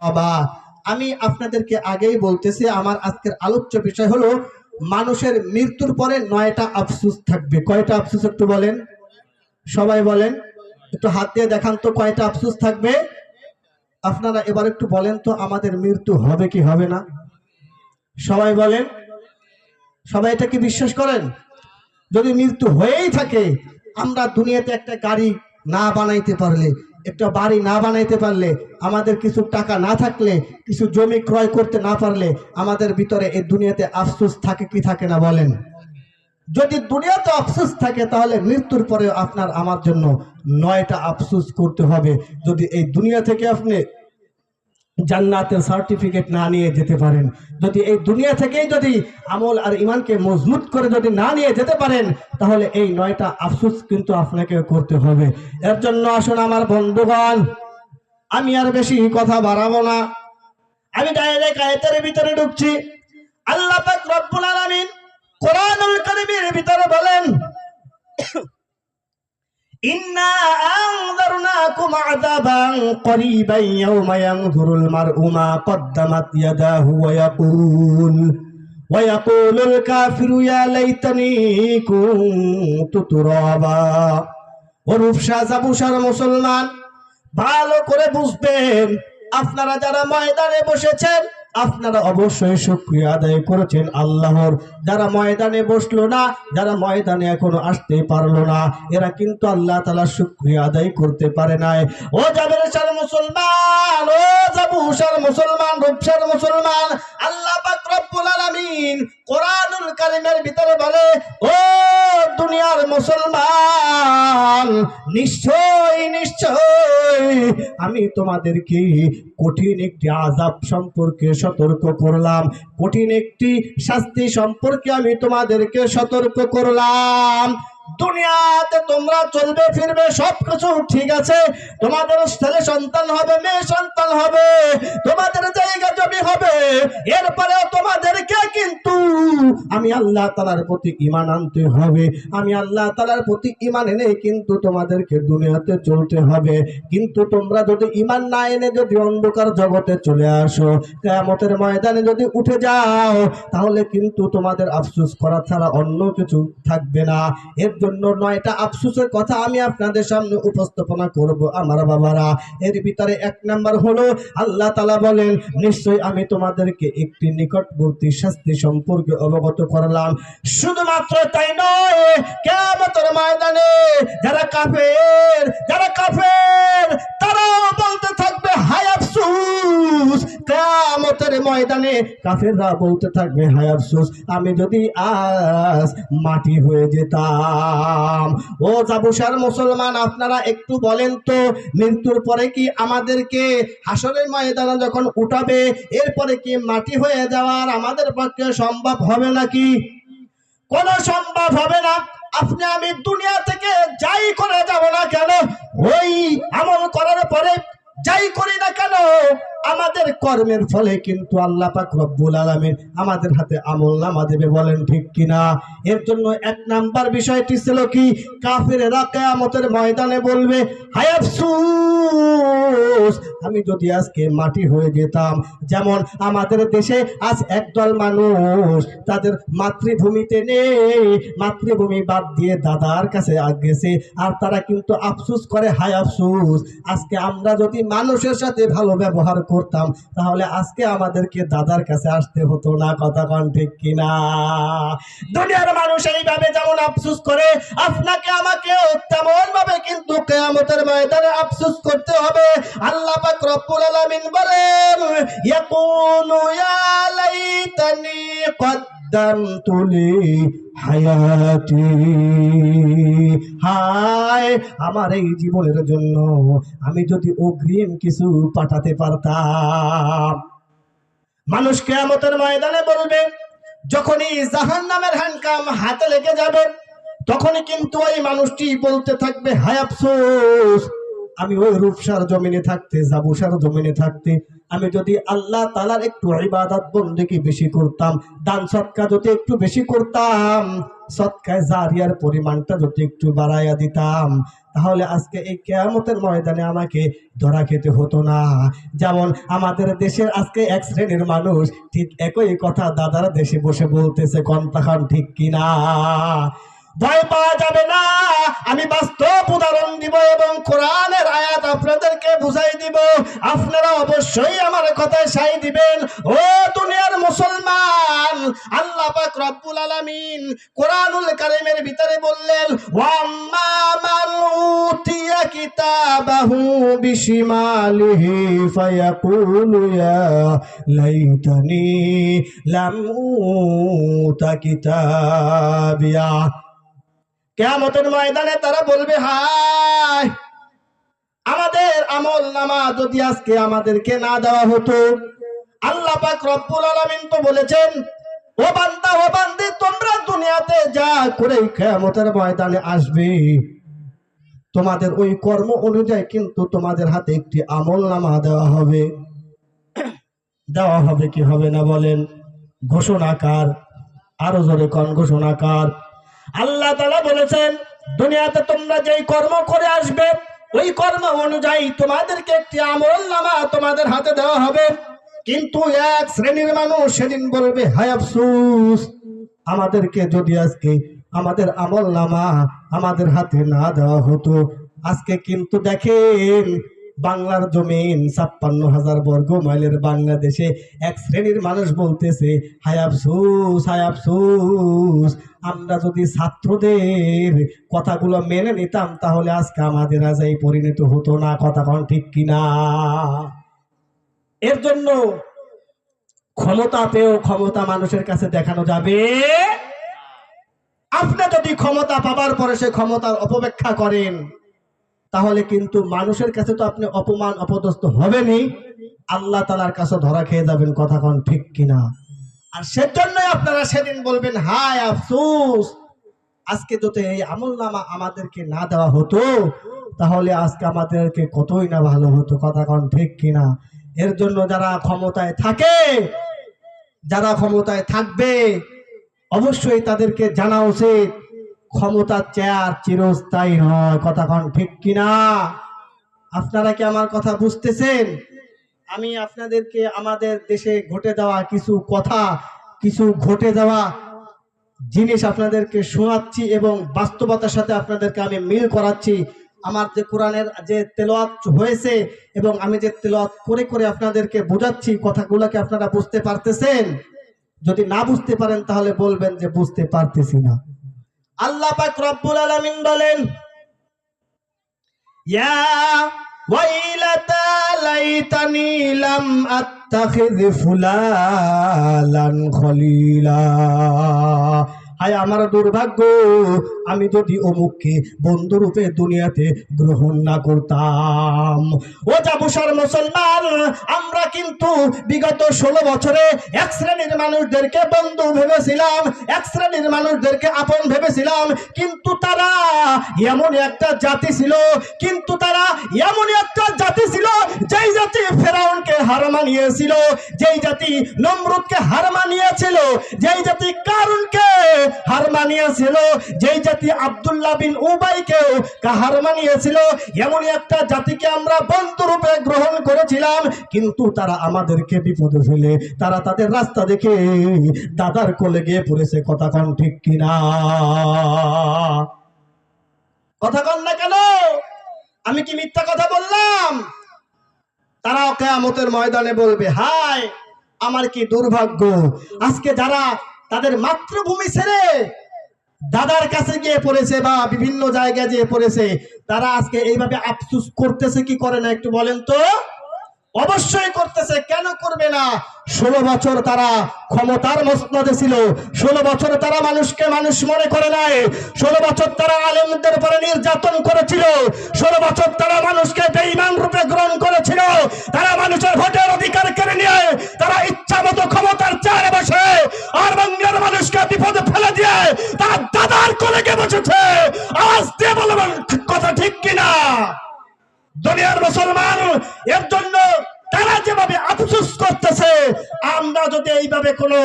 বাবা, আমি আপনাদেরকে আগেই বলতেছি, আমার আজকের আলোচ্য বিষয় হলো মানুষের মৃত্যুর পরে 9টা আফসোস থাকবে। কয়টা আফসোস একটু বলেন, সবাই বলেন, একটু হাত দিয়ে দেখান তো কয়টা আফসোস থাকবে। আপনারা এবার একটু বলেন তো আমাদের মৃত্যু হবে কি হবে না, সবাই বলেন। সবাই এটা কি বিশ্বাস করেন? যদি মৃত্যু হয়েই থাকে, আমরা দুনিয়াতে একটা গাড়ি না বানাইতে পারলে, একটা বাড়ি না বানাইতে পারলে, আমাদের কিছু টাকা না থাকলে, কিছু জমি ক্রয় করতে না পারলে, আমাদের ভিতরে এই দুনিয়াতে আফসোস থাকে কি থাকে না বলেন? যদি দুনিয়াতে আফসোস থাকে তাহলে মৃত্যুর পরে আপনার আমার জন্য 9টা আফসোস করতে হবে। যদি এই দুনিয়া থেকে আপনি জান্নাতের সার্টিফিকেট না নিয়ে যেতে পারেন, যদি এই দুনিয়া থেকেই যদি আমল আর ইমানকে মজবুত করে যদি না নিয়ে যেতে পারেন, তাহলে এই 9টা আফসোস কিন্তু আপনাকে করতে হবে। এর জন্য আসুন আমার বন্ধুগণ, আমি আর বেশি কথা বাড়াবো না, আমি ডাইরেক্ট আয়াতের ভিতরে ঢুকছি। আল্লাহ পাক রব্বুল আলামিন কোরআনুল কারীমের ভিতরে বলেন, ইন্না আনযারনাকুম আযাবান করিবান ইয়াওমা ইয়ানযুরুল মার'উ মা কদ্দামাত ইয়াদাহু ওয়া ইয়াকুলুল কাফিরু ইয়া লাইতানি কুনতু তুরাবা। ও রূপসা জাবুসার মুসলমান, ভালো করে বুঝবেন, আপনারা যারা ময়দানে বসেছেন আপনারা অবশ্যই শুকরিয়া আদায় করেছেন আল্লাহর। যারা ময়দানে বসলো না, যারা ময়দানে এখনো আসতে পারলো না, এরা কিন্তু আল্লাহ তাআলা শুকরিয়া আদায় করতে পারে নাই। ও জাবেরসার মুসলমান, ও জাবুসার মুসলমান, রূপসার মুসলমান, আল্লাহ পাক রব্বুল আলামিন কোরআনুল কারীমের ভিতরে বলে, ও দুনিয়ার মুসলমান, নিশ্চয় নিশ্চয় আমি তোমাদেরকে কঠিন একটি আযাব সম্পর্কে সতর্ক করলাম, কঠিন একটি শাস্তি সম্পর্কে আমি তোমাদেরকে সতর্ক করলাম। দুনিয়াতে তোমরা চলবে ফিরবে, সবকিছু ঠিক আছে, তোমাদের ছেলে সন্তান হবে, মেয়ে সন্তান হবে, তোমাদের জায়গা জমি হবে, এরপরে তোমাদেরকে কিন্তু আমি আল্লাহ তাআলার প্রতি ঈমান আনতে হবে। আমি আল্লাহ তাআলার প্রতি ঈমান এনে কিন্তু তোমাদেরকে দুনিয়াতে চলতে হবে। কিন্তু তোমরা যদি ঈমান না এনে যদি অন্ধকার জগতে চলে আসো, কিয়ামতের ময়দানে যদি উঠে যাও, তাহলে কিন্তু তোমাদের আফসোস করা ছাড়া অন্য কিছু থাকবে না। এর জন্য 9টা আফসোসের কথা আমি আপনাদের সামনে উপস্থাপনা করব আমার বাবারা। এর ভিতরে 1 নাম্বার হলো, আল্লাহ তাআলা বলেন, নিশ্চয় আমি তোমাদেরকে একটি নিকটবর্তী শাস্তি সম্পর্কে অবগত করলাম। শুধুমাত্র তাই নয়, কিয়ামতের ময়দানে যারা কাফের তারাও বলতে থাকবে হায় আফসোস। কিয়ামতের ময়দানে কাফেররা বলতে থাকবে হায় আফসোস, আমি যদি আজ মাটি হয়ে যেতাম। ও জাবুসার মুসলমান, আপনারা একটু বলেন তো, মৃত্যুর পরে কি আমাদেরকে হাসরের ময়দানে যখন উঠাবে, এরপরে কি মাটি হয়ে যাওয়ার আমাদের পক্ষে সম্ভব হবে নাকি? কোনো সম্ভব হবে না। আপনি আমি দুনিয়া থেকে যাই করে যাব না কেন, ওই আমল করার পরে যাই করি না কেন, আমাদের কর্মের ফলে কিন্তু আল্লাহ পাক রব্বুল আলামিন আমাদের হাতে আমলনামা দেবে, বলেন ঠিক কিনা? এর জন্য 1 নাম্বার বিষয়টি ছিল কি, কাফেররা কিয়ামতের ময়দানে বলবে হায় আফসোস, আমি যদি আজকে মাটি হয়ে যেতাম। যেমন আমাদের দেশে আজ একদল মানুষ তাদের মাতৃভূমিতে নেই, মাতৃভূমি বাদ দিয়ে দাদার কাছে গেছে, আর তারা কিন্তু আফসোস করে হায় আফসোস, আজকে আমরা যদি মানুষের সাথে ভালো ব্যবহার করতাম তাহলে আজকে আমাদেরকে দাদার কাছে আসতে হতো না। কথা কোন ঠিক কিনা? দুনিয়ার মানুষ এইভাবে যেমন আফসোস করে, আপনাকে আমাকে তেমন ভাবে কিন্তু কিয়ামতের ময়দানে আফসোস করতে হবে। আল্লাহ পাক রব্বুল আলামিন বলেন, ইয়াকুলু ইয়া লাইতানি কদ্দামতু লি হায়াতি, হায় আমার এই জীবনের জন্য আমি যদি অগ্রিম কিছু পাঠাতে পারতাম। মানুষ কিয়ামতের ময়দানে বলবে, যখনই জাহান্নামের হ্যান্ডকাম হাতে লেগে যাবে, তখনই কিন্তু ওই মানুষটি বলতে থাকবে হায় আফসোস, আমি ওই রূপসার জমিনে থাকতে, জাবুসার জমিনে থাকতে আমি যদি আল্লাহ তাআলার একটু ইবাদত বন্দেগী বেশি করতাম, দান সদকা যদি একটু বেশি করতাম, সদকায়ে জারিয়ার পরিমাণটা যদি একটু বাড়াইয়া দিতাম, তাহলে আজকে এই কিয়ামতের ময়দানে আমাকে ধরা খেতে হতো না। যেমন আমাদের দেশের আজকে এক শ্রেণীর মানুষ ঠিক একই কথা দাদার দেশে বসে বলতেছে, কন্তাখান ঠিক কিনা? ভয় পাওয়া যাবে না, আমি বাস্তব উদাহরণ দিব এবং কোরআনের আয়াত আপনাদেরকে বুঝাই দিব। আপনারা অবশ্যই আমার কথায় সাই দিবেন। ও দুনিয়ার মুসলমান, আল্লাহ পাক রব্বুল আলামিন কোরআনুল কারীমের ভিতরে বললেন, ওয়াম্মা মান উতিয়া কিতাবাহু বিশিমালিহি ফায়াকুলু ইয়া লাইতানি লাম উতা কিতাবিয়া। কিয়ামতের ময়দানে তারা বলবে, হায় আমাদের আমল নামা যদি আজকে আমাদেরকে না দেওয়া হতো। আল্লাহ পাক রব্বুল আলামিন তো বলেছেন, ও বান্দা ও বান্দি, তোমরা দুনিয়াতে যা করে কিয়ামতের ময়দানে আসবে, তোমাদের ওই কর্ম অনুযায়ী কিন্তু তোমাদের হাতে একটি আমল নামা দেওয়া হবে। দেওয়া হবে কি হবে না বলেন? ঘোষণাকার, আরো জোরে কোন ঘোষণাকার। আল্লাহ তাআলা বলেছেন, দুনিয়াতে তোমরা যেই কর্ম করে আসবে ওই কর্ম অনুযায়ী তোমাদেরকে একটি আমল নামা তোমাদের হাতে দেওয়া হবে। কিন্তু এক শ্রেণীর মানুষ সেদিন বলবে, হায় আফসোস, আমাদেরকে যদি আজকে আমাদের আমল নামা আমাদের হাতে না দেওয়া হতো। আজকে কিন্তু দেখেন বাংলার জমিন ৫৬,০০০ বর্গ মাইলের বাংলাদেশে এক শ্রেণীর মানুষ বলতেছে, হায় আফসোস, হায় আফসোস, আমরা যদি ছাত্রদের কথাগুলো মেনে নিতাম তাহলে আজকে আমাদের আজ এই পরিণত হতো না। কথা কোন ঠিক কিনা? এর জন্য ক্ষমতা পেয়েও ক্ষমতা মানুষের কাছে দেখানো যাবে। আপনি যদি ক্ষমতা পাবার পরে সে ক্ষমতার অপব্যাখ্যা করেন তাহলে কিন্তু মানুষের কাছে তো আপনি অপমান অপদস্থ হবেনই, আল্লাহ তাআলার কাছে ধরা খেয়ে যাবেন। কথা কোন ঠিক কিনা? আর সেজন্যই আপনারা সেদিন বলবেন, হায় আফসোস, আজকে যদি এই আমলনামা আমাদেরকে না দেওয়া হতো তাহলে আজকে আমাদেরকে কতই না ভালো হতো। কথা কোন ঠিক কিনা? এর জন্য যারা ক্ষমতায় থাকে, যারা ক্ষমতায় থাকবে, অবশ্যই তাদেরকে জানা উচিত ক্ষমতার চেয়ার চিরস্থায়ী নয়। কথা কোন ঠিক কিনা? আপনারা কি আমার কথা বুঝতেছেন? আমি আপনাদেরকে আমাদের দেশে ঘটে যাওয়া কিছু কথা, কিছু ঘটে যাওয়া জিনিস আপনাদেরকে শোনাচ্ছি এবং বাস্তবতার সাথে আপনাদেরকে আমি মিল করাচ্ছি। আমার যে কোরআনের যে তেলাওয়াত হয়েছে এবং আমি যে তেলাওয়াত করে করে আপনাদেরকে বোঝাচ্ছি, কথাগুলোকে আপনারা বুঝতে পারতেছেন? যদি না বুঝতে পারেন তাহলে বলবেন যে বুঝতে পারতেছি না। আল্লাহ পাক রব্বুল আলামিন বলেন, ইয়া ওয়াইলাতা লাইতানি লাম আত্তাখিয ফুলালান খলিলা। হায় আমার দুর্ভাগ্য, আমি যদি অমুককে বন্ধুরূপে দুনিয়াতে গ্রহণ না করতাম। ও জাবুসার মুসলমান, আমরা কিন্তু বিগত 16 বছরে এক শ্রেণীর মানুষদেরকে বন্ধু ভেবেছিলাম, এক শ্রেণীর মানুষদেরকে আপন ভেবেছিলাম, কিন্তু তারা এমন একটা জাতি ছিল, কিন্তু তারা এমন একটা জাতি ছিল যেই জাতি ফেরাউনকে হার মানিয়েছিল, যেই জাতি নমরুদকে হার মানিয়েছিল, যেই জাতি কারুনকে হার মানিয়েছিল, যেই জাতি আব্দুল্লাহ বিন উবাইকেও হার মানিয়েছিল, এমন একটা জাতিকে আমরা বন্ধুরূপে গ্রহণ করেছিলাম। কিন্তু তারা আমাদেরকে বিপদে ফেলে তারা তাদের রাস্তা দেখে দাদার কোলে গিয়ে পড়েছে। কথা কোন ঠিক কিনা? কথা কোন না কেন? আমি কি মিথ্যা কথা বললাম? তারা কিয়ামতের ময়দানে বলবে, হায় আমার কি দুর্ভাগ্য, আজকে যারা তাদের মাতৃভূমি ছেড়ে দাদার কাছে গিয়ে পড়েছে বা বিভিন্ন জায়গায় গিয়ে পড়েছে, তারা আজকে এইভাবে আফসোস করতেছে কি করে না একটু বলেন তো? অবশ্যই করতেছে। কেন করবে না? 16 বছর তারা ক্ষমতার মসনদে ছিল, 16 বছর তারা মানুষকে মানুষ মনে করে নাই, 16 বছর তারা আলেমদের উপরে নির্যাতন করেছিল, 16 বছর তারা মানুষকে বেঈমান রূপে গ্রহণ করেছিল, তারা মানুষের ভোটের অধিকার কেড়ে নিয়ে তারা ইচ্ছা মতো ক্ষমতার চেয়ারে বসে আর বাংলার মানুষকে বিপদে ফেলে দিয়ে তারা দাদার কোলে গিয়ে বসেছে। আওয়াজ দিয়ে বলবেন কথা ঠিক কিনা? দুনিয়ার মুসলমান, এর জন্য তারা যেভাবে আফসোস করতেছে, আমরা যদি এইভাবে কোনো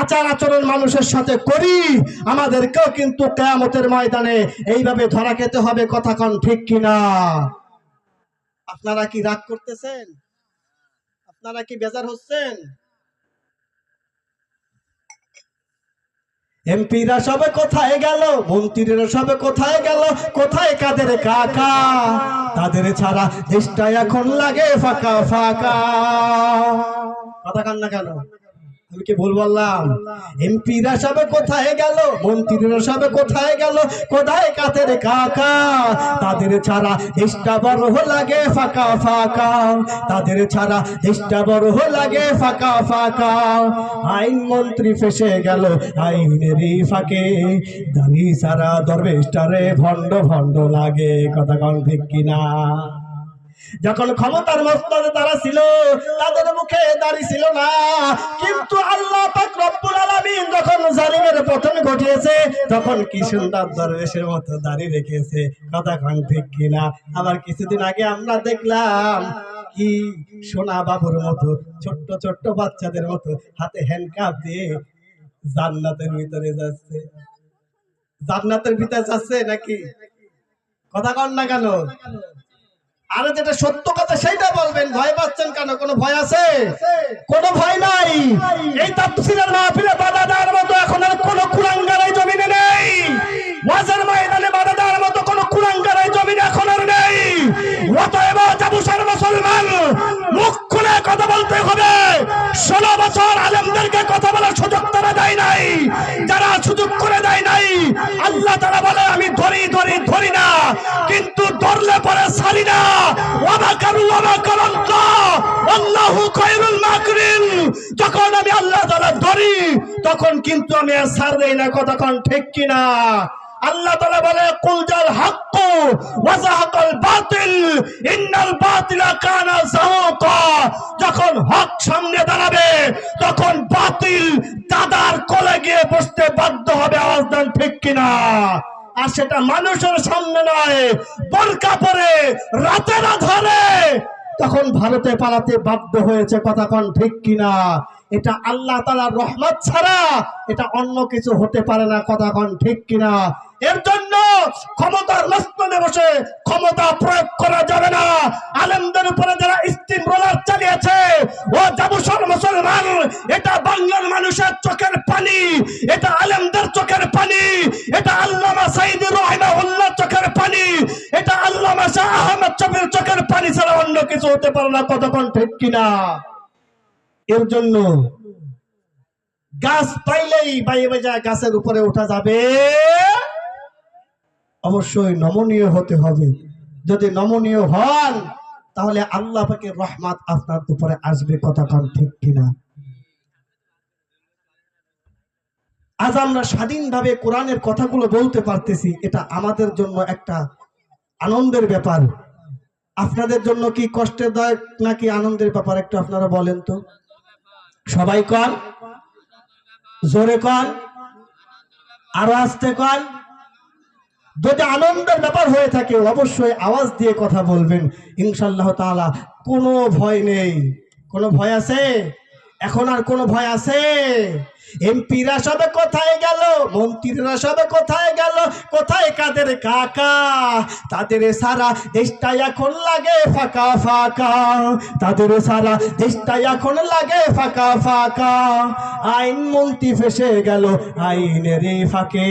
আচার আচরণ মানুষের সাথে করি, আমাদেরকেও কিন্তু কিয়ামতের ময়দানে এইভাবে ধরা খেতে হবে। কথা কোন ঠিক কিনা? আপনারা কি রাগ করতেছেন? আপনারা কি বেজার হচ্ছেন? এমপিরা সবে কোথায় গেল, মন্ত্রীরা সবে কোথায় গেল, কোথায় কাদের কাকা? তাদের ছাড়া দেশটা এখন লাগে ফাঁকা ফাঁকা। কথা কান না কেন? আমি কি ভুল বললাম? এমপিরা সবে কোথায় গেল, মন্ত্রীরা সবে কোথায় গেল, কোথায় কাদের কাকা? তাদের ছাড়া দেশটা বড় লাগে ফাঁকা ফাঁকা। তাদের ছাড়া দেশটা বড় লাগে ফাঁকা ফাঁকা। আইন মন্ত্রী ফেসে গেল আইনেরই ফাঁকে, দাড়ি সারা দরবেশটারে ভণ্ড ভণ্ড লাগে। কথা কোন ঠিক কিনা? যখন ক্ষমতার মস্তদে তারা ছিল, তাদের মুখে দাড়ি ছিল না, কিন্তু আল্লাহ পাক রব্বুল আলামিন যখন জালিমের পতন ঘটিয়েছে, তখন কি সুন্দর দরবেশের মতো দাড়ি রেখেছে। কথা কোন ঠিক কিনা? আবার কিছুদিন আগে আমরা দেখলাম কি সোনা বাবুর মতো ছোট্ট ছোট্ট বাচ্চাদের মতো হাতে হ্যান্ডকাপ দিয়ে জান্নাতের ভিতরে যাচ্ছে। জান্নাতের ভিতরে যাচ্ছে নাকি? কথা কন না কেন? আরে যেটা সত্য কথা সেইটা বলবেন, ভয় পাচ্ছেন কেন? কোনো ভয় আছে? কোনো ভয় নাই। এই তাফসীরের মাহফিলে বাধা দেওয়ার মতো এখন আর কোনো কুলাঙ্গার এই জমিনে নেই। ওয়াজের ময়দানে বাধা দেওয়ার মতো কোনো কুলাঙ্গার এই জমিনে এখন আর নেই। অতএব জাবুসার মুসলমান, মুখ খুলে কথা বলতে হবে। 16 বছর আলেমদেরকে কথা বলার সুযোগ তারা দেয় নাই। যারা সুযোগ করে দেয় নাই, আল্লাহ তাআলা বলে আমি ধরি ধরি ধরি না, কিন্তু ধরলে পরে ছাড়ি না। যখন আমি আল্লাহ তাআলা ধরি, তখন কিন্তু আমি আর ছাড় দেই না। কথা কোন ঠিক কিনা? আল্লাহ তাআলা বলে কুল জাল হাক্কু ওয়া যাহাকাল বাতিল ইন্নাল বাতিলা কানা যাহুকা। যখন হক সামনে দাঁড়াবে, তখন বাতিল দাদার কোলে গিয়ে বসতে বাধ্য হবে। আওয়াজ দেন ঠিক কিনা? আর সেটা মানুষের সামনে নয়, বোরকা পরে রাতের আধারে তখন ভারতে পালাতে বাধ্য হয়েছে। কথা কোন ঠিক কিনা? এটা আল্লাহ তাআলার রহমত ছাড়া এটা অন্য কিছু হতে পারে না। কথা কোন ঠিক কিনা? এর জন্য ক্ষমতার মস্তদে বসে ক্ষমতা প্রয়োগ করা যাবে না। আলেমদের উপরে যারা স্টিম রোলার চালিয়েছে, ও জাবুসার মুসলমান, এটা বাংলার মানুষের চোখের পানি, এটা আলেমদের চোখের পানি, এটা আল্লামা সাঈদী রাহিমাহুল্লাহ চোখের পানি, এটা আল্লামা শাহ আহমদ শফীর চোখের পানি ছাড়া অন্য কিছু হতে পারে না। কতক্ষণ ঠিক কিনা? এর জন্য গাছ পাইলেই বাইয়ে বাইয়ে গাছের উপরে ওঠা যাবে, অবশ্যই নমনীয় হতে হবে। যদি নমনীয় হন, তাহলে আল্লাহ পাকের রহমত আপনার উপরে আসবে। কথা কোন ঠিক কিনা? আজ আমরা স্বাধীনভাবে কোরআনের কথাগুলো বলতে পারতেছি, এটা আমাদের জন্য একটা আনন্দের ব্যাপার। আপনাদের জন্য কি কষ্টের দায়ক নাকি আনন্দের ব্যাপার? একটু আপনারা বলেন তো। সবাই কন, জোরে কন, আরো আস্তে কন। যদি আনন্দের ব্যাপার হয়ে থাকে, অবশ্যই আওয়াজ দিয়ে কথা বলবেন। ইনশাআল্লাহ তাআলা কোনো ভয় নেই। কোনো ভয় আছে? এখন আর কোনো ভয় আছে? এমপিরা সবে কোথায় গেল, মন্ত্রীরা সবে কোথায় গেল, কোথায় কাদের কাকা? তাদের সারা দেশটা এখন লাগে ফাঁকা ফাঁকা। তাদের সারা দেশটা এখন লাগে ফাঁকা ফাঁকা। আইন মন্ত্রী ফেসে গেল আইনেরই ফাঁকে,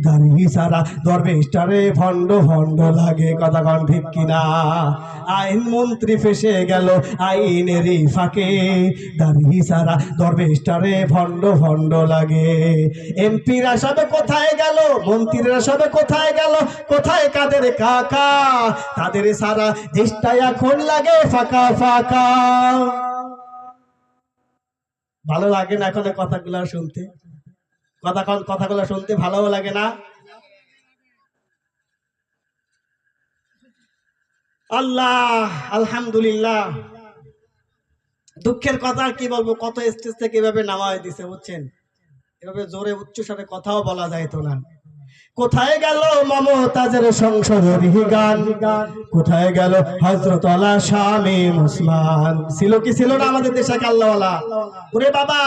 দাড়ি সারা দরবেশটারে ভণ্ড ভণ্ড লাগে। কথা কোন ঠিক কিনা? আইন মন্ত্রী ফেসে গেল আইনেরই ফাঁকে, দাড়ি সারা দরবেশটারে ভণ্ড ভণ্ড লাগে। এমপিরা সবে কোথায় গেল, মন্ত্রীরা সবে কোথায় গেল, কোথায় কাদের কাকা? তাদের সারা দেশটা এখন লাগে ফাঁকা ফাঁকা। ভালো লাগে না এখন কথাগুলো শুনতে? কথাগুলো শুনতে ভালো লাগে না? আল্লাহ, আলহামদুলিল্লাহ। দুঃখের কথা কি বলবো, কত স্টেজ থেকে এভাবে নামায় দিছে, বুঝছেন? এভাবে জোরে উচ্চ স্বরে কথাও বলা যাইতো না। কোথায় গেল মমতাজের সংসদের গান, কোথায় গেল হযরত আলা শামীম ওসমান? ছিল কি ছিল না আমাদের দেশে আল্লাহওয়ালা? ওরে বাবা,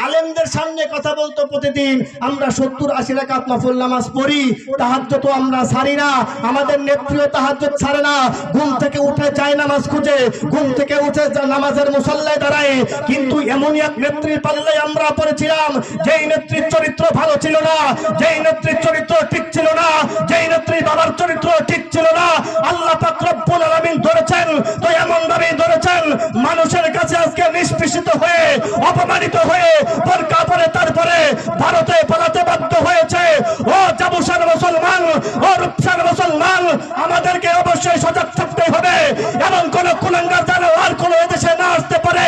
আলেমদের সামনে কথা বলতো প্রতিদিন। আমরা 70-80 রাকাত নফল নামাজ পড়ি, তাহাজ্জুদ আমরা ছাড়ি না। আমাদের নেত্রীও তাহাজ্জুদ ছাড়ে না। ঘুম থেকে উঠে যায় নামাজ খুঁজে, ঘুম থেকে উঠে নামাজের মুসল্লায় দাঁড়ায়। কিন্তু এমনই এক নেত্রীর পাল্লায় আমরা পড়েছিলাম, যেই নেত্রীর চরিত্র ভালো ছিল না, যেই নেত্রীর চরিত্র ঠিক ছিল না, যেই নেত্রীর বাবার চরিত্র ঠিক ছিল না। আল্লাহ পাক রব্বুল আলামিন ধরেছেন, তো এমন ভাবে ধরেছেন মানুষের কাছে আজকে নিষ্পেষিত হয়ে, অপমানিত হয়ে, বোরকা পরে তারপরে ভারতে পালাতে বাধ্য হয়েছে। ও জাবুসার মুসলমান, ও রূপসার মুসলমান, আমাদেরকে অবশ্যই সজাগ থাকতে হবে। এমন কোন কুলাঙ্গার যেন আর কোন এদেশে না আসতে পারে।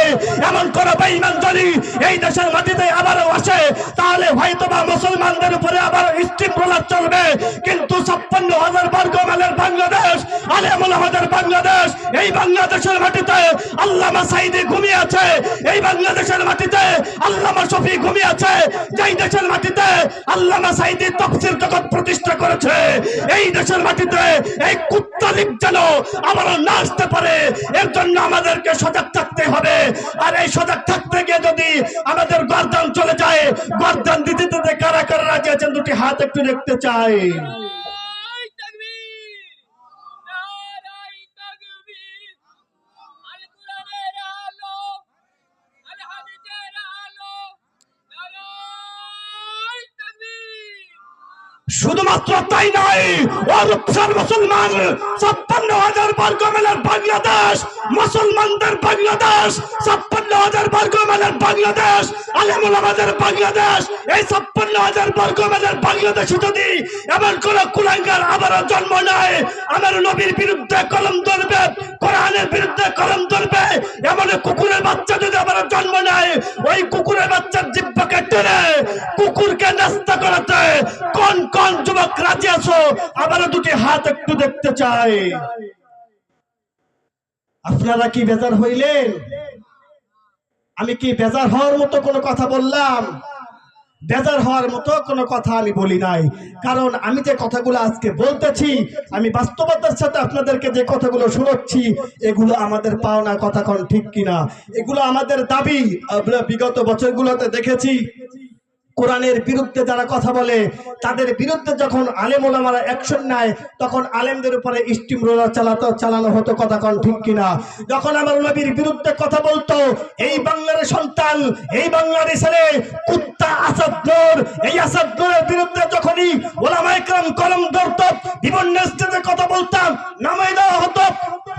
এমন কোন বেঈমান যদি এই দেশের মাটিতে আবারও আসে, তাহলে হয়তোবা মুসলমানদের উপরে আবার স্টিম রোলার চলবে। কিন্তু 56,000 বর্গ মাইলের বাংলাদেশ, আলেম ওলামাদের বাংলাদেশ, এই বাংলাদেশের মাটিতে আল্লামা সাঈদী ঘুমিয়ে আছে। এই বাংলাদেশের মাটিতে আল্লামা শফি ঘুমিয়ে আছে। যেই দেশের মাটিতে আল্লামা সাঈদী তাফসীর জগৎ প্রতিষ্ঠা করেছে, এই দেশের মাটিতে এই কুত্তা লীগ যেন আবারও না আসতে পারে, এর জন্য আমাদেরকে সজাগ থাকতে হবে। আর এই সজাগ থাকতে গিয়ে যদি আমাদের গর্দান চলে যায়, গর্দান দিতে দিতে কারা কারা রাজি আছেন দুটি হাত একটু দেখতে চাই। শুধুমাত্র তাই নয়, ও রূপসার মুসলমান, 56,000 বর্গ মাইলের বাংলাদেশ, মুসলমানদের বাংলাদেশ, 56,000 বর্গ মাইলের বাংলাদেশ, আলেম ওলামাদের বাংলাদেশ। এই 56,000 বর্গ মাইলের বাংলাদেশে যদি এমন কোন কুলাঙ্গার আবারও জন্ম নেয়, আমার নবীর বিরুদ্ধে কলম ধরবে, কোরআনের বিরুদ্ধে কলম ধরবে, এমন কুকুরের বাচ্চা যদি আবারও জন্ম নেয়, ওই কুকুরের বাচ্চার জিহ্বাকে টেনে কুকুরকে নাস্তা করাতে কোন কোন যুবক রাজি আছো? আবারও দুটি হাত একটু দেখতে চাই। আপনারা কি বেজার হইলেন? আমি কি বেজার হওয়ার মতো কোনো কথা বললাম? বেজার হওয়ার মতো কোনো কথা আমি বলি নাই। কারণ আমি যে কথাগুলো আজকে বলতেছি, আমি বাস্তবতার সাথে আপনাদেরকে যে কথাগুলো শোনাচ্ছি, এগুলো আমাদের পাওনা কথা, কোন ঠিক কিনা? এগুলো আমাদের দাবি। আমরা বিগত বছরগুলোতে দেখেছি, কোরআনের বিরুদ্ধে যারা কথা বলে, তাদের বিরুদ্ধে যখন আলেম ওলামারা অ্যাকশন নেয়, তখন আলেমদের উপরে স্টিম রোলার চালানো হতো, কথা কোন ঠিক কিনা? যখন আমার নবীর বিরুদ্ধে কথা বলতো, এই বাংলার সন্তান, এই বাংলার ছেলে কুত্তা আসাদ নূর, এই আসাদ নূরের বিরুদ্ধে যখনই ওলামায়ে কেরাম কলম ধরতো, বিভিন্ন স্টেজে কথা বলতাম, নামাই দেওয়া হতো।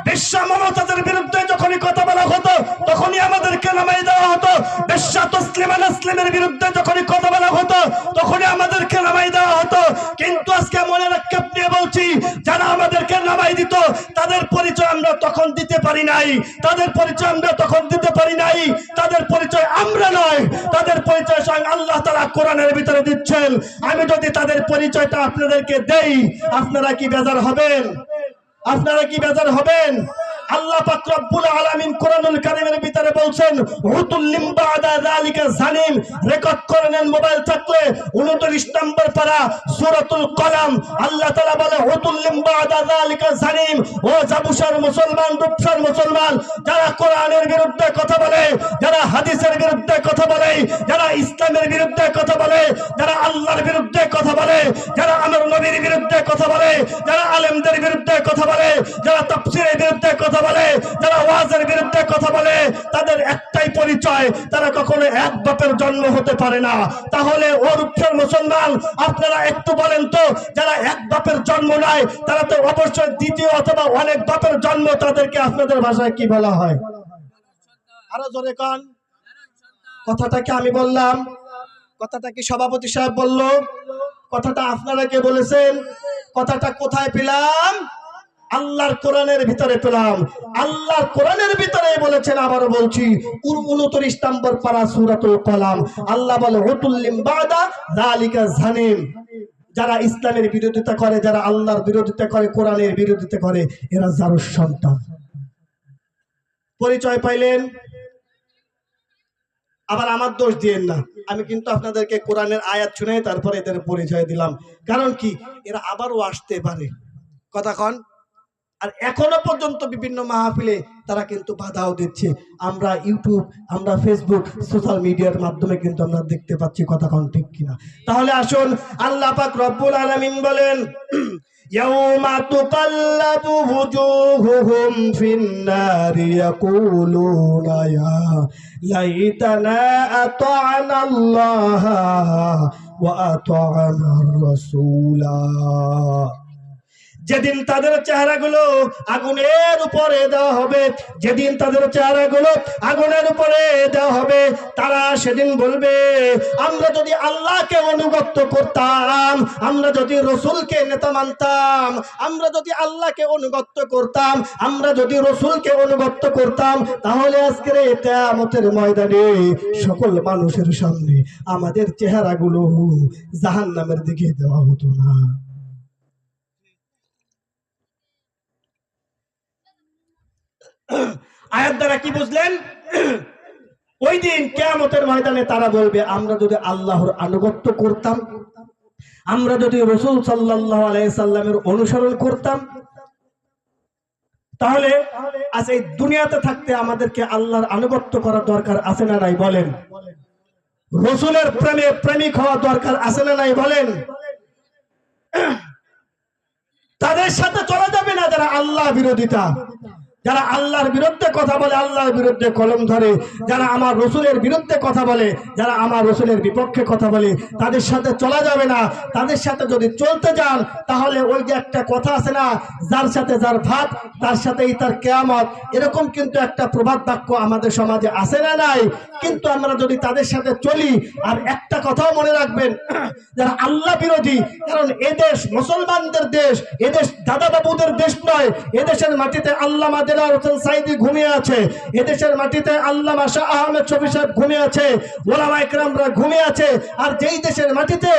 বেশ্যা মমতাজের বিরুদ্ধে যখনই কথা বলা হতো, তখনই আমাদেরকে নামাই দেওয়া হতো। বেশ্যা তসলিমা নাসলিমের বিরুদ্ধে যখনই কথা বলা হতো, তখনই আমাদেরকে নামাই দেওয়া হতো। কিন্তু আজকে মনে রাখতে নিয়ে বলছি, যারা আমাদেরকে নামাই দিত, তাদের পরিচয় আমরা তখন দিতে পারি নাই, তাদের পরিচয় আমরা তখন দিতে পারি নাই। তাদের পরিচয় আমরা নয়, তাদের পরিচয় স্বয়ং আল্লাহ তাআলা কোরআনের ভিতরে দিচ্ছেন। আমি যদি তাদের পরিচয়টা আপনাদেরকে দেই, আপনারা কি বেজার হবেন? আপনারা কি বেজার হবেন? আল্লাহ পাক রব্বুল আলামিন কোরআনুল কারীমের ভিতরে বলছেন, উতুল্লিম বাদা যালিকা জানিম। রেকর্ড করে নেন মোবাইল থাকলে, 29 নম্বর পারা সূরাতুল কলাম। আল্লাহ তাআলা বলে, উতুল্লিম বাদা যালিকা জানিম। ও জাবুসার মুসলমান, রূপসার মুসলমান, যারা কোরআনের বিরুদ্ধে কথা বলে, যারা হাদিসের বিরুদ্ধে কথা বলে, যারা ইসলামের বিরুদ্ধে কথা বলে, যারা আল্লাহর বিরুদ্ধে কথা বলে, যারা আমার নবীর বিরুদ্ধে কথা বলে, যারা আলেমদের বিরুদ্ধে কথা বলে, যারা তাফসীরের বিরুদ্ধে কথা বলে, যারা ওয়াজের বিরুদ্ধে কথা বলে, তাদের একটাই পরিচয়, তারা কখনো এক বাপের জন্ম হতে পারে না। তাহলে ও রূপসার মুসলমান, আপনারা একটু বলেন তো, যারা এক বাপের জন্ম নেয়, তারা তো অবশ্যই দ্বিতীয় অথবা অনেক বাপের জন্ম, তাদেরকে আপনাদের ভাষায় কি বলা হয়? আরো জোরে কান। কথাটা কি আমি বললাম? কথাটা কি সভাপতি সাহেব বলল? কথাটা আপনারা কে বলেছেন? কথাটা কোথায় পেলাম? আল্লাহর কোরআনের ভিতরে পেলাম। আল্লাহর কোরআনের ভিতরে বলেছেন, আবারও বলছি, 29 নম্বর পারা সূরাতুল কলাম। আল্লাহ বলে, উতুল্লিম বাদা যালিকা জানিম। যারা ইসলামের বিরোধিতা করে, যারা আল্লাহর বিরোধিতা করে, কোরআনের বিরোধিতা করে, এরা জারুর সন্তান। পরিচয় পাইলেন? আবার আমার দোষ দিয়েন না, আমি কিন্তু আপনাদেরকে কোরআনের আয়াত শুনে তারপরে এদের পরিচয় দিলাম। কারণ কি, এরা আবারও আসতে পারে, কথা কন। আর এখনো পর্যন্ত বিভিন্ন মাহফিলে তারা কিন্তু বাধাও দিচ্ছে। আমরা ইউটিউব, আমরা ফেসবুক, সোশ্যাল মিডিয়ার মাধ্যমে কিন্তু আমরা দেখতে পাচ্ছি, কথা কন ঠিক কিনা? তাহলে আসুন, আল্লাহ পাক রব্বুল আলামিন বলেন, ইয়াউমা তুকাল্লাবু ওয়ুজুহুহুম ফিন-নারি ইয়াকুলুনা ইয়া লাইতানা আতা'না আল্লাহা ওয়া আতা'না আর-রাসূলা। যেদিন তাদের চেহারাগুলো আগুনের উপরে দেওয়া হবে, যেদিন তাদের চেহারাগুলো আগুনের উপরে দেওয়া হবে, তারা সেদিন বলবে, আমরা যদি আল্লাহকে অনুগত করতাম, আমরা যদি রসুলকে নেতা মানতাম, আমরা যদি আল্লাহকে অনুগত করতাম, আমরা যদি রসুলকে অনুগত করতাম, তাহলে আজকের এই কিয়ামতের ময়দানে সকল মানুষের সামনে আমাদের চেহারাগুলো জাহান্নামের দিকে দেওয়া হতো না। আয়াত দ্বারা কি বুঝলেন? ওই দিন কিয়ামতের ময়দানে তারা বলবে, আমরা যদি আল্লাহর আনুগত্য করতাম, আমরা যদি রাসূল সাল্লাল্লাহু আলাইহি সাল্লামের অনুসরণ করতাম, তাহলে আজ এই দুনিয়াতে থাকতে আমাদেরকে আল্লাহর আনুগত্য করা দরকার আছে না নাই বলেন? রাসূলের প্রেমে প্রেমিক হওয়া দরকার আছে না নাই বলেন? তাদের সাথে চলা যাবে না যারা আল্লাহ বিরোধিতা, যারা আল্লাহর বিরুদ্ধে কথা বলে, আল্লাহর বিরুদ্ধে কলম ধরে, যারা আমার রসুলের বিরুদ্ধে কথা বলে, যারা আমার রসুলের বিপক্ষে কথা বলে, তাদের সাথে চলা যাবে না। তাদের সাথে যদি চলতে যান, তাহলে ওই যে একটা কথা আছে না, যার সাথে যার ভাত তার সাথেই তার কিয়ামত, এরকম কিন্তু একটা প্রবাদ বাক্য আমাদের সমাজে আছে না নাই? কিন্তু আমরা যদি তাদের সাথে চলি, আর একটা কথাও মনে রাখবেন, যারা আল্লাহ বিরোধী, কারণ এদেশ মুসলমানদের দেশ, এদেশ দাদা বাবুদের দেশ নয়, এদেশের মাটিতে আল্লামা দেলোয়ার হোসেন সাঈদী ঘুমিয়ে আছে, এদেশের মাটিতে আল্লামা শাহ আহমেদ শফী সাহেব ঘুমিয়ে আছে, ওলামায়ে কেরামরা ঘুমিয়ে আছে। আর যেই দেশের মাটিতে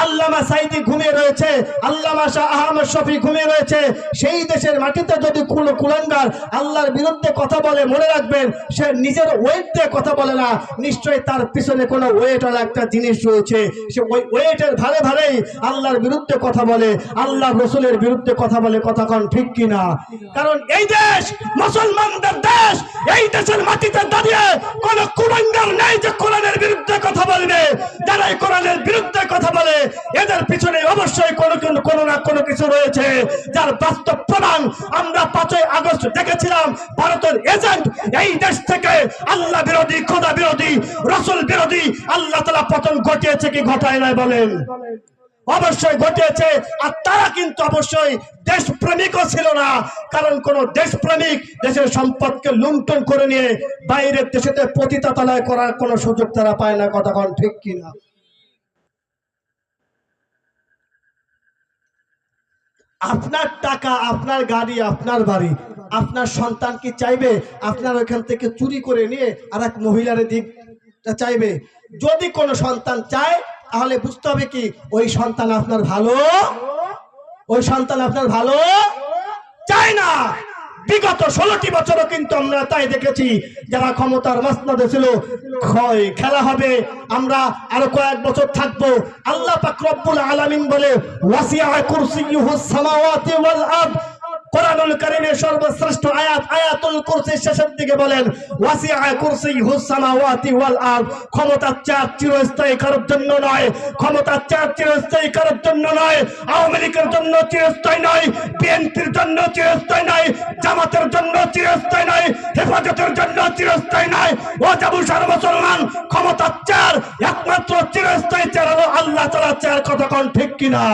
আল্লামা সাঈদী ঘুমিয়ে রয়েছে, আল্লামা শাহ আহমেদ শফী ঘুমিয়ে রয়েছে, সেই দেশের মাটিতে যদি কোনো কুলাঙ্গার আল্লাহর বিরুদ্ধে কথা বলে, মনে রাখবেন সে নিজের ওয়েট দিয়ে কথা বলে না, নিশ্চয়ই তার পিছনে কোনো ওয়েট আর একটা জিনিস রয়েছে। সে ওই ওয়েটের ভারে ভারেই আল্লাহর বিরুদ্ধে কথা বলে, আল্লাহ রসুলের বিরুদ্ধে কথা বলে, কথা কন ঠিক কিনা? কারণ এই দেশ মুসলমানদের দেশ, এই দেশের মাটিতে দাঁড়িয়ে কোনো কুলাঙ্গার নেই যে কোরআনের বিরুদ্ধে কথা বলবে। যারা এই কোরআনের বিরুদ্ধে কথা বলে, এদের পিছনে অবশ্যই কোনো না কোনো কিছু রয়েছে, যার বাস্তব প্রমাণ আমরা 5ই আগস্ট দেখেছিলাম। ভারতের এজেন্ট এই দেশ থেকে আল্লাহ বিরোধী, খোদা বিরোধী, রাসূল বিরোধী আল্লাহ তাআলা পতন ঘটিয়েছে কি ঘটায় নাই বলেন? অবশ্যই ঘটিয়েছে। আর তারা কিন্তু অবশ্যই দেশপ্রেমিকও ছিল না, কারণ কোন দেশপ্রেমিক দেশের সম্পদকে লুণ্ঠন করে নিয়ে বাইরের দেশেতে পতিতালয় করার কোনো সুযোগ তারা পায় না, কথা কন ঠিক কিনা? আপনার টাকা, আপনার গাড়ি, আপনার বাড়ি, আপনার সন্তান কি চাইবে আপনার ওইখান থেকে চুরি করে নিয়ে আর এক মহিলার দিক চাইবে? যদি কোনো সন্তান চায়, তাহলে বুঝতে হবে কি ওই সন্তান আপনার ভালো, ওই সন্তান আপনার ভালো চায় না। বিগত 16টি বছরও কিন্তু আমরা তাই দেখেছি, যারা ক্ষমতার মসনদে ছিল, খেলা হবে, আমরা আরো কয়েক বছর থাকবো। আল্লাহ পাক রব্বুল আলামিন বলে, ওয়াসিআ কুরসিয়ুহুস সামাওয়াতি ওয়াল আরদ। কোরআনুল কারীমের সর্বশ্রেষ্ঠ আয়াত আয়াতুল কুরসির শেষের দিকে বলেন, ওয়াসিআ কুরসিয়ুহুস সামাওয়াতি ওয়াল আরদ। ক্ষমতা চার চিরস্থায়ী কারোর জন্য নয়, ক্ষমতা চার চিরস্থায়ী কারোর জন্য নয়, আওয়ামী লীগের জন্য চিরস্থায়ী নয়, বিএনপির জন্য চিরস্থায়ী নয়, জামাতের জন্য চিরস্থায়ী নয়, হেফাজতের জন্য চিরস্থায়ী নয়। ও জাবুসার মুসলমান, ক্ষমতা চার, একমাত্র চিরস্থায়ী চার হলো আল্লাহ তাআলার চার, কথা কোন ঠিক কিনা?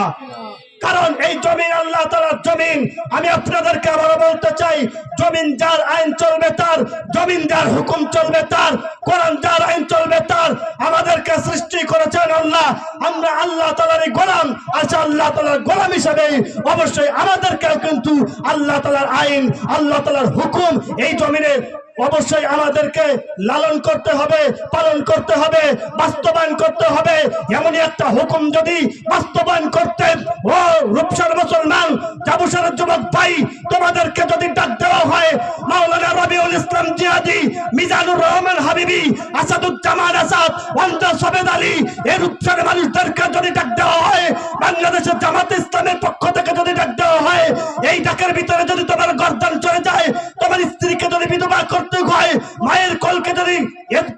কারণ এই জমিন আল্লাহ তাআলার জমিন। আমি আপনাদেরকে আবারও বলতে চাই, জমিন যার আইন চলবে তার, জমিন যার হুকুম চলবে তার, কোরআন যার আইন চলবে তার। আমাদেরকে সৃষ্টি করেছেন আল্লাহ, আমরা আল্লাহ তাআলারই গোলাম। আচ্ছা, আল্লাহ তাআলার গোলাম হিসেবে অবশ্যই আমাদেরকেও কিন্তু আল্লাহ তাআলার আইন, আল্লাহ তাআলার হুকুম এই জমিনে অবশ্যই আমাদেরকে লালন করতে হবে, পালন করতে হবে, বাস্তবায়ন করতে হবে। এমনই একটা হুকুম যদি বাস্তবায়ন করতে ও রূপসার মুসলমান জাবুসারের যুবক ভাই, তোমাদেরকে যদি ডাক দেওয়া হয় মাওলানা রবিউল ইসলাম জিয়াদি, মিজানুর রহমান হাবিবি, আসাদুজ্জামান আসাদ, ওয়ান্দা সবেদ আলী, এই রূপসার মানুষদেরকে যদি ডাক দেওয়া হয়, বাংলাদেশের জামাত ইসলামের পক্ষ থেকে যদি ডাক দেওয়া হয়, এই ডাকের ভিতরে যদি তোমার গর্দান চলে যায়, তোমার স্ত্রীকে যদি বিধবা করতে হয়, মায়ের কোলকে যদি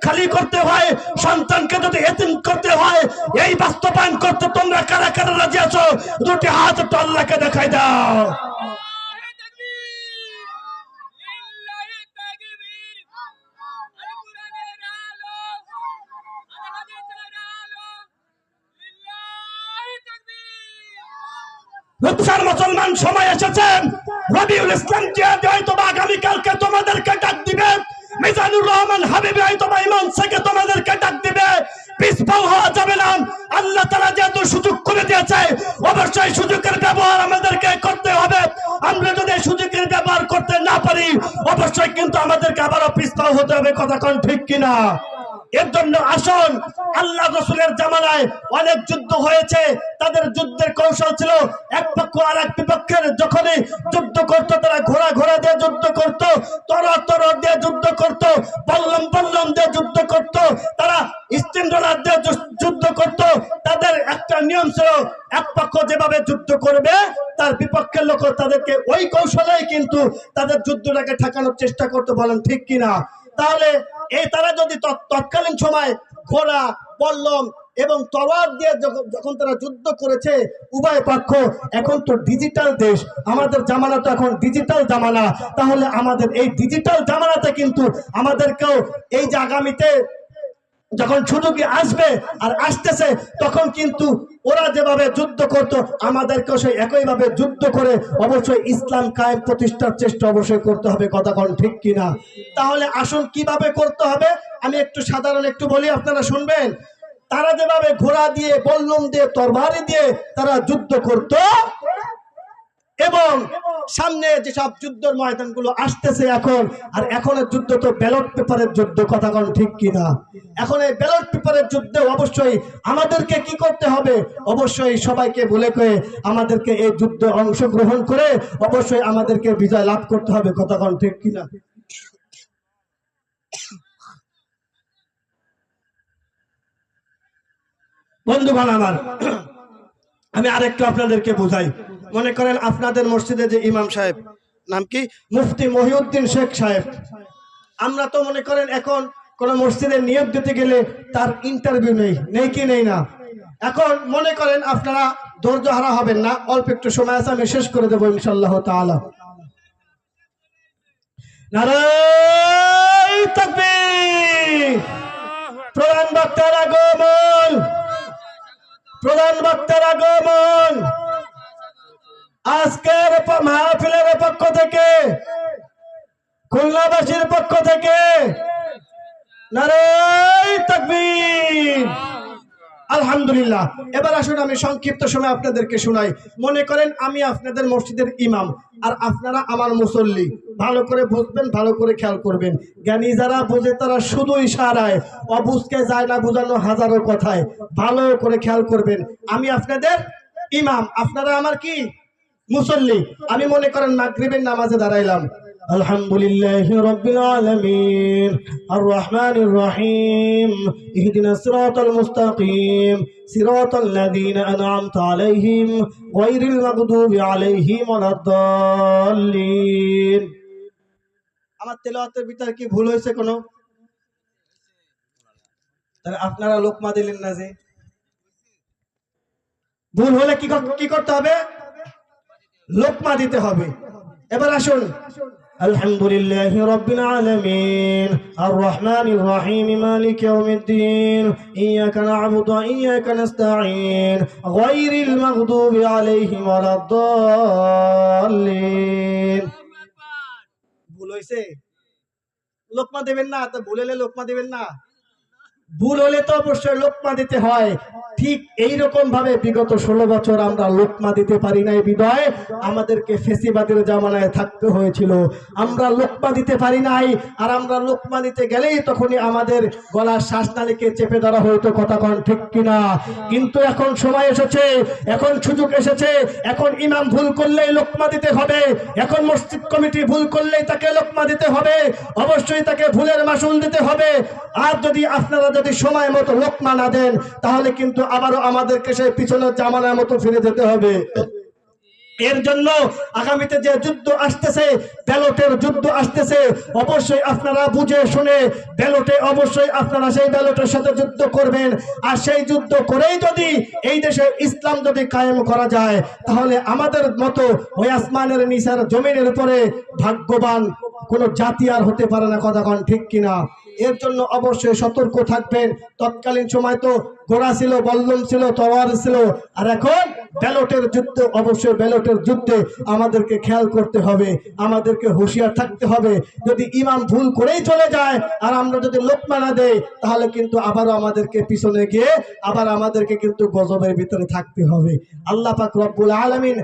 খালি করতে হয়, সন্তানকে যদি এতিম করতে হয়, এই বাস্তবায়ন করতে তোমরা কারা কারা রাজি আছো? দুটি হাত তো আল্লাহকে দেখাই দাও। রূপসার মুসলমান সময় এসেছে, রবিউল ইসলাম জিয়াদি হয়তো আগামীকালকে তোমাদেরকে ডাক দিবে, মিজানুর রহমান হাবিবি হয়তো ইমাম থেকে তোমাদেরকে ডাক দিবে। পিছপা হওয়া যাবে না। আল্লাহ তাআলা যেহেতু সুযোগ করে দিয়েছে, অবশ্যই সুযোগের ব্যবহার আমাদেরকে করতে হবে। আমরা যদি সুযোগের ব্যবহার করতে না পারি, অবশ্যই কিন্তু আমাদেরকে আবারও পিছপা হতে হবে। কথা কোন ঠিক কিনা? এর জন্য আসুন, আল্লাহ রাসূলের জামানায় অনেক যুদ্ধ হয়েছে, তাদের যুদ্ধের কৌশল ছিল এক পক্ষ আর এক বিপক্ষের যখনই যুদ্ধ করত, তারা ঘোড়া ঘোড়া দিয়ে যুদ্ধ করত, তর দিয়ে যুদ্ধ করত, বল্লম দিয়ে যুদ্ধ করত, তারা স্টিমরোলার দিয়ে যুদ্ধ করত। তাদের একটা নিয়ম ছিল, এক পক্ষ যেভাবে যুদ্ধ করবে তার বিপক্ষের লোক তাদেরকে ওই কৌশলেই কিন্তু তাদের যুদ্ধটাকে ঠেকানোর চেষ্টা করতে। বলেন ঠিক কিনা? তাহলে এই তারা যদি তৎকালীন সময় ঘোড়া, বল্লম এবং তলোয়ার দিয়ে যখন তারা যুদ্ধ করেছে উভয় পক্ষ, এখন তো ডিজিটাল দেশ, আমাদের জামানা তো এখন ডিজিটাল জামানা, তাহলে আমাদের এই ডিজিটাল জামানাতে কিন্তু আমাদেরকেও এই যে আগামীতে যখন সুযোগই আসবে আর আসতেছে, তখন কিন্তু ওরা যেভাবে যুদ্ধ করত আমাদেরকেও সেই একইভাবে যুদ্ধ করে অবশ্যই ইসলাম কায়েম প্রতিষ্ঠার চেষ্টা অবশ্যই করতে হবে। কথা কোন ঠিক কিনা? তাহলে আসুন কিভাবে করতে হবে আমি একটু সাধারণ একটু বলি, আপনারা শুনবেন। তারা যেভাবে ঘোড়া দিয়ে, বল্লম দিয়ে, তরবারি দিয়ে তারা যুদ্ধ করত, এবং সামনে যেসব যুদ্ধের ময়দানগুলো আসতেছে এখন, আর এখনের যুদ্ধ তো ব্যালট পেপারের যুদ্ধ। কথা কোন ঠিক কিনা? এখন এই ব্যালট পেপারের যুদ্ধে অবশ্যই আমাদেরকে কি করতে হবে? অবশ্যই সবাইকে বলে কয়ে আমাদেরকে এই যুদ্ধে অংশগ্রহণ করে অবশ্যই আমাদেরকে বিজয় লাভ করতে হবে। কথা কোন ঠিক কিনা? বন্ধুগণ আমার, আমি আরেকটু আপনাদেরকে বুঝাই। মনে করেন আপনাদের মসজিদে যে ইমাম সাহেব, নাম কি? মুফতি মহিউদ্দিন শেখ সাহেব। আমরা তো মনে করেন এখন কোন মসজিদে নিয়োগ দিতে গেলে তার ইন্টারভিউ নেই কি নেই না? এখন মনে করেন আপনারা ধৈর্য হারা হবেন না, অল্প একটু সময় আছে, আমি শেষ করে দেবো ইনশাআল্লাহ তাআলা। নারায়ে তাকবীর! প্রধান বক্তার আগমন, প্রধান বক্তার আগমন। আজকের মাহফিলের পক্ষ থেকে, খুলনাবাসীর পক্ষ থেকে নারায়ে তাকবীর! আলহামদুলিল্লাহ। এবার আসুন আমি সংক্ষিপ্ত সময় আপনাদেরকে শোনাই। মনে করেন আমি আপনাদের মসজিদের ইমাম আর আপনারা আমার মুসল্লি। ভালো করে বুঝবেন, ভালো করে খেয়াল করবেন। জ্ঞানী যারা বোঝে তারা শুধু ইশারায়, অবুঝকে যায় না বোঝানো হাজারো কথায়। ভালো করে খেয়াল করবেন, আমি আপনাদের ইমাম, আপনারা আমার কি? মুসল্লি। আমি মনে করেন মাগরিবের নামাজে দাঁড়াইলাম, আলহামদুলিল্লাহি রাব্বিল আলামিন আর রহমানির রহিম ইহদিনাস সিরাতাল মুস্তাকিম সিরাতাল লাযিনা আন'আমতা আলাইহিম গায়রিল মাগদুবি আলাইহিম ওয়ালাদ-দাল্লিন। আমার তেলাওয়াতের ভিতরে কি ভুল হয়েছে কোনো? তাহলে আপনারা লোকমা দিলেন না যে? ভুল হলে কি করতে হবে? লোকমা দিতে হবে। এবার আসুন, আলহামদুলিল্লাহি রাব্বিল আলামিন আর রহমানির রহিম মালিক ইয়াউমিদ্দিন ইয়াকা না'বুদু ওয়া ইয়াকা নাস্তাঈন গায়রিল মাগদুবি আলাইহিম ওয়ালাদ-দাল্লিন। ভুল হইছে? লোকমা দেবেন না তো? ভুল হলে লোকমা দেবেন না? ভুল হলে তো অবশ্যই লোকমা দিতে হয়। ঠিক এইরকম ভাবে বিগত 16 বছর আমরা লোকমা দিতে পারি নাই বিদায় আমাদেরকে ফেসিবাদের জামানায় থাকতে হয়েছিল। আমরা লোকমা দিতে পারি নাই, আর আমরা লোকমা দিতে গেলেই তখনই আমাদের গলার শ্বাসনালীকে চেপে ধরা হইতো। কথা কন ঠিক কিনা? কিন্তু এখন সময় এসেছে, এখন সুযোগ এসেছে, এখন ইমাম ভুল করলেই লোকমা দিতে হবে, এখন মসজিদ কমিটি ভুল করলেই তাকে লোকমা দিতে হবে, অবশ্যই তাকে ভুলের মাসুল দিতে হবে। আর যদি আপনারা যদি সময় মতো লোকমা না দেন তাহলে কিন্তু আবারও আমাদেরকে সেই পিছনের জামানার মতো ফিরে যেতে হবে। এর জন্য আগামীতে যে যুদ্ধ আসতেছে, ব্যালটের যুদ্ধ আসতেছে, অবশ্যই আপনারা বুঝে শুনে ব্যালটে অবশ্যই আপনারা সেই ব্যালটের সাথে যুদ্ধ করবেন। আর সেই যুদ্ধ করেই যদি এই দেশে ইসলাম যদি কায়েম করা যায় তাহলে আমাদের মতো ওই আসমানের নিচের জমিনের উপরে ভাগ্যবান কোনো জাতি আর হতে পারে না। কথা কন ঠিক কিনা? এর জন্য অবশ্যই সতর্ক থাকবেন। তৎকালীন সময় তো ঘোড়া ছিল, বল্লম ছিল, তলোয়ার ছিল, আর এখন ব্যালটের যুদ্ধ। অবশ্যই ব্যালটের যুদ্ধে আমাদেরকে খেয়াল করতে হবে, আমাদেরকে হুঁশিয়ার থাকতে হবে। যদি ইমাম ভুল করেই চলে যায় আর আমরা যদি লোকমা না দেই তাহলে কিন্তু আবারও আমাদেরকে পিছনে গিয়ে আবার আমাদেরকে কিন্তু গজবের ভিতরে থাকতে হবে। আল্লাহ পাক রব্বুল আলামিন